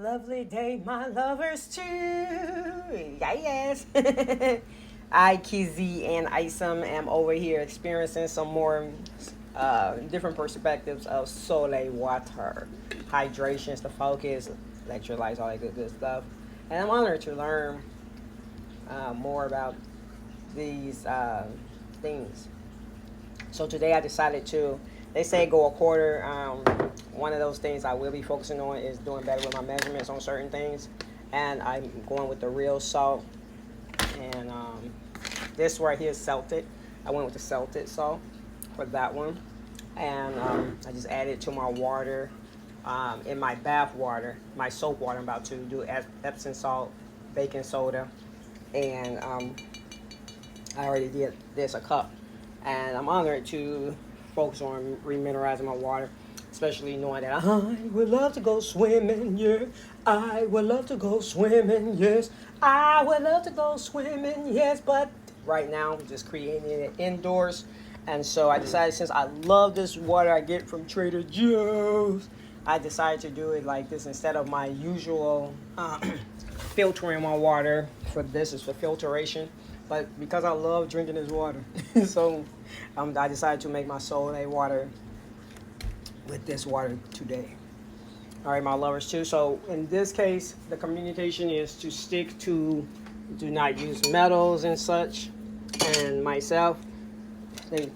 Lovely day, my lovers too. Yes. I, Kizzy, and Isom am over here experiencing some more different perspectives of Soleil water. Hydration is the focus, electrolytes, all that good stuff. And I'm honored to learn more about these things. So today I decided to, they say go a quarter. One of those things I will be focusing on is doing better with my measurements on certain things. And I'm going with the real salt. And this right here is Celtic. I went with the Celtic salt for that one. And I just added to my water, in my bath water, my soap water. I'm about to do Epsom salt, baking soda, and I already did this a cup. And I'm honored to focus on remineralizing my water, especially knowing that I would love to go swimming, yeah. I would love to go swimming, yes. I would love to go swimming, yes. But right now, I'm just creating it indoors. And so I decided, since I love this water I get from Trader Joe's, I decided to do it like this instead of my usual filtering my water. For this is for filtration. But because I love drinking this water, so I decided to make my Soleil water with this water today. All right, my lovers too. So in this case, the communication is to stick to, do not use metals and such. And myself, they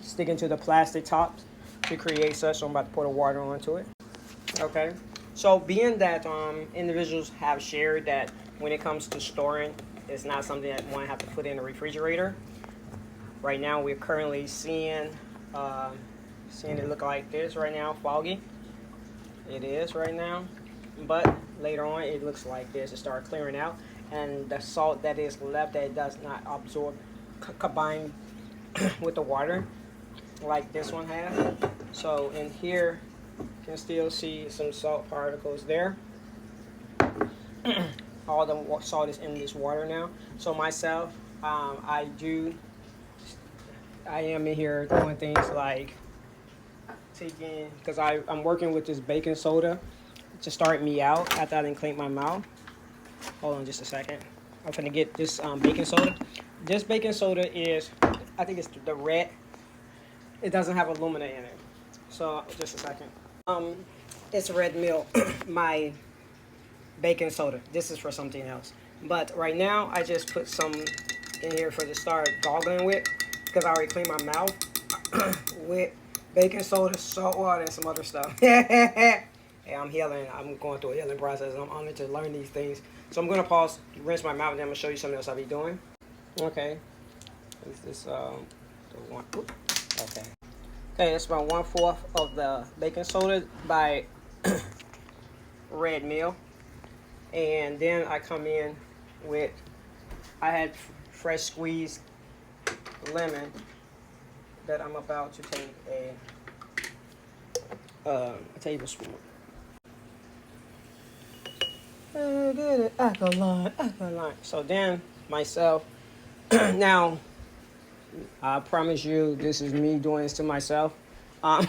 sticking to the plastic tops to create such. So I'm about to pour the water onto it. Okay. So being that individuals have shared that when it comes to storing, it's not something that one have to put in the refrigerator. Right now, we're currently seeing it look like this right now, foggy. It is right now, but later on, it looks like this. It starts clearing out, and the salt that is left that does not absorb, combine with the water, like this one has. So in here, you can still see some salt particles there. All the salt is in this water now. So myself, I am in here doing things like taking, because I'm working with this baking soda to start me out after I didn't clean my mouth. Hold on just a second. I'm gonna get this baking soda. This baking soda is, I think it's the red. It doesn't have alumina in it. So just a second. It's Red Mill, my baking soda. This is for something else. But right now, I just put some in here for the start gargling with, because I already cleaned my mouth with baking soda, salt water, and some other stuff. Hey, I'm healing. I'm going through a healing process. I'm honored to learn these things. So I'm going to pause, rinse my mouth, and then I'm going to show you something else I'll be doing. Okay. Is this the one? Okay. Okay, that's about 1/4 of the baking soda by Red Mill. And then I come in with, I had fresh squeezed lemon that I'm about to take a tablespoon. Alkaline. So then myself, now I promise you this is me doing this to myself. I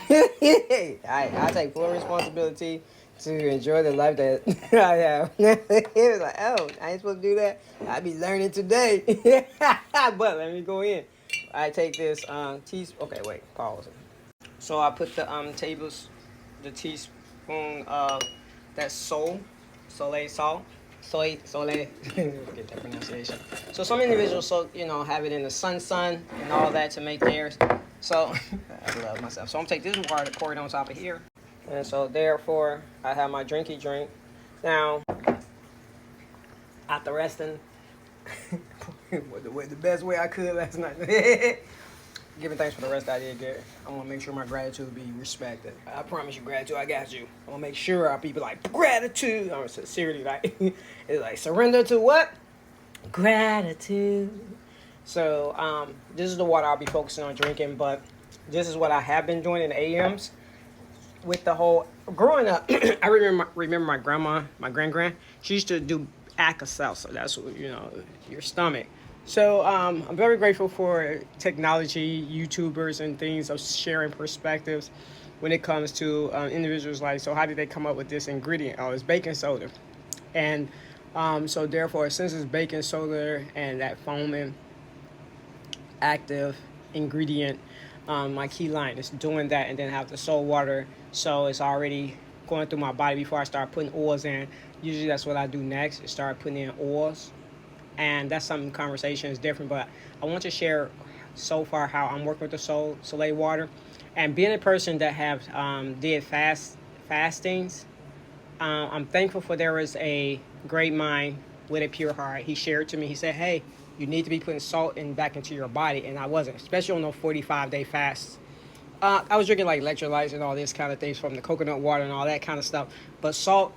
take full responsibility to enjoy the life that I have. It was like, oh, I ain't supposed to do that. I be learning today. But let me go in. I take this teaspoon. Okay, wait, pause. So I put the teaspoon of that Soleil salt. Soleil, get that pronunciation. So some individuals, have it in the sun and all that to make theirs. So I love myself. So I'm gonna take this water, pour it on top of here. And so therefore, I have my drinky drink. Now, after resting, the best way I could last night. Giving thanks for the rest I did get. I want to make sure my gratitude be respected. I promise you, gratitude, I got you. I want to make sure our people like gratitude. I'm seriously like, it's like surrender to what? Gratitude. So this is the water I'll be focusing on drinking, but this is what I have been doing in the AMs. With the whole growing up, I remember my grandma, my grand, she used to do Alka-Seltzer. That's what, your stomach. So I'm very grateful for technology, YouTubers, and things of sharing perspectives. when it comes to individuals like, so how did they come up with this ingredient? Oh, it's baking soda. And so therefore, since it's baking soda and that foaming active ingredient, my key line is doing that, and then have the salt water, so it's already going through my body before I start putting oils in. Usually that's what I do next, is start putting in oils, and that's some conversation is different, but I want to share so far how I'm working with the Soleil water. And being a person that have did fastings, I'm thankful for there was a great mind with a pure heart. He shared to me, he said, hey, you need to be putting salt back into your body. And I wasn't, especially on those 45-day fasts. I was drinking like electrolytes and all this kind of things from the coconut water and all that kind of stuff. But salt,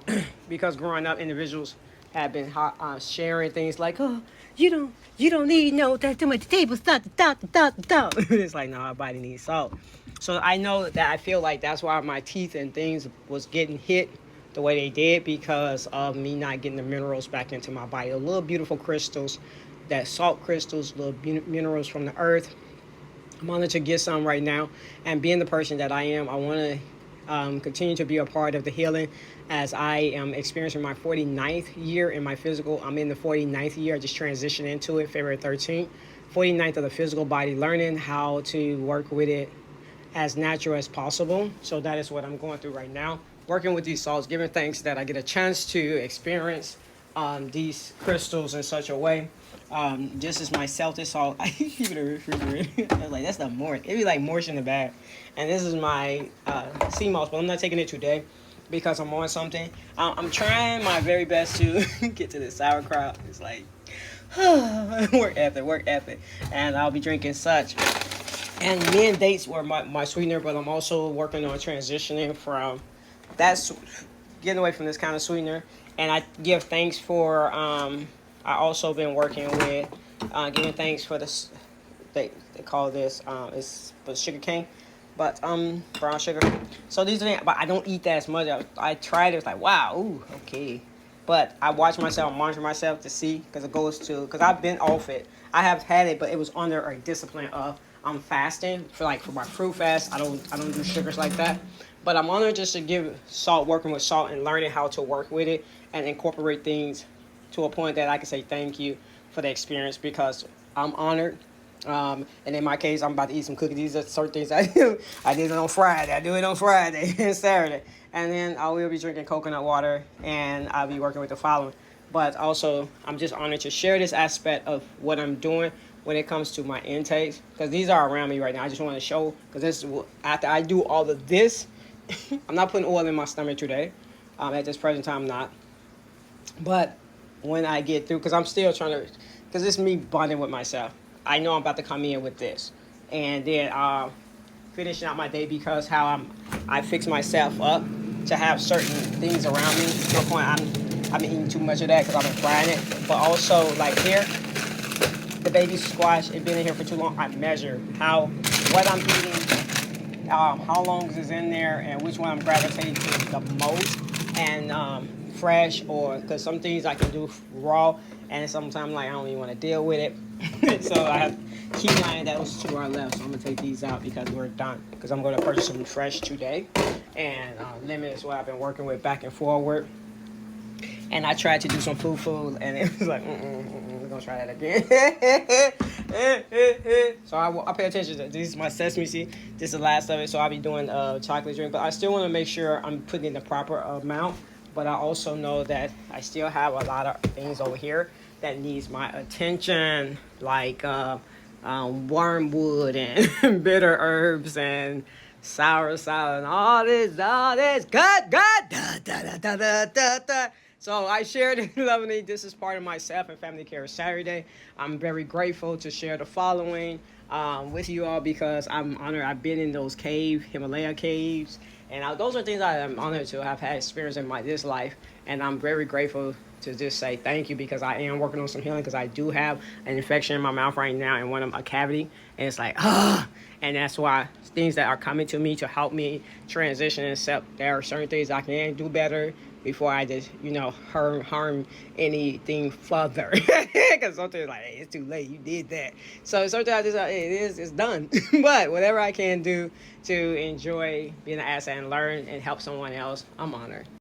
because growing up, individuals have been sharing things like, oh, you don't need no that too much table salt. It's like, no, our body needs salt. So I know that I feel like that's why my teeth and things was getting hit the way they did, because of me not getting the minerals back into my body. The little beautiful crystals, that salt crystals, little minerals from the earth. I'm honored to get some right now. And being the person that I am, I want to continue to be a part of the healing, as I am experiencing my 49th year in my physical. I'm in the 49th year. I just transitioned into it February 13th. 49th of the physical body, learning how to work with it as natural as possible. So that is what I'm going through right now. Working with these salts, giving thanks that I get a chance to experience these crystals in such a way. This is my Celtic salt. I keep it in the refrigerator. I was like, that's not more. It'd be like morse in the bag. And this is my sea moss, but I'm not taking it today because I'm on something. I'm trying my very best to get to the sauerkraut. It's like, work ethic. And I'll be drinking such. And me and dates were my sweetener, but I'm also working on transitioning from that, getting away from this kind of sweetener. And I give thanks for, I also been working with giving thanks for this, they call this, it's for sugar cane, but brown sugar. So these are, but I don't eat that as much. I tried it, it's like, wow, ooh, okay. But I watch myself, monitor myself to see, because it goes to, because I've been off it. I have had it, but it was under a discipline of, I'm fasting for my fruit fast. I don't do sugars like that. But I'm honored just to give salt, working with salt and learning how to work with it and incorporate things to a point that I can say thank you for the experience, because I'm honored. And in my case, I'm about to eat some cookies. These are certain things I do. I did it on Friday. I do it on Friday and Saturday. And then I will be drinking coconut water, and I'll be working with the following. But also, I'm just honored to share this aspect of what I'm doing when it comes to my intakes, because these are around me right now. I just want to show, because this is after I do all of this. I'm not putting oil in my stomach today. At this present time, I'm not. But when I get through, because I'm still trying to, because it's me bonding with myself. I know I'm about to come in with this, and then finishing out my day, because how I fix myself up to have certain things around me. To the point I've been eating too much of that because I've been frying it. But also, like here, the baby squash, it been in here for too long. I measure what I'm eating, how long is in there, and which one I'm gravitating to the most, and fresh, or because some things I can do raw, and sometimes like I don't even want to deal with it. So I have key line, those two are left, so I'm gonna take these out because we're done. Because I'm gonna purchase some fresh today, and lemon is what I've been working with back and forward. And I tried to do some food, and it was like, we're gonna try that again. So I pay attention to this. Is my sesame seed. This is the last of it, so I'll be doing chocolate drink. But I still want to make sure I'm putting in the proper amount. But I also know that I still have a lot of things over here that needs my attention, like wormwood and bitter herbs and sour salad and all this good. Da, da, da, da, da, da. So I shared it lovingly. This is part of my Self and Family Care Saturday. I'm very grateful to share the following with you all, because I'm honored. I've been in those Himalaya caves, and those are things I am honored to have had experience in this life, and I'm very grateful to just say thank you, because I am working on some healing, because I do have an infection in my mouth right now and one of my cavity, and it's like and that's why things that are coming to me to help me transition and accept there are certain things I can do better before I just harm anything further. Because sometimes like, hey, it's too late, you did that. So sometimes I just hey, it's done. But whatever I can do to enjoy being an asset and learn and help someone else, I'm honored.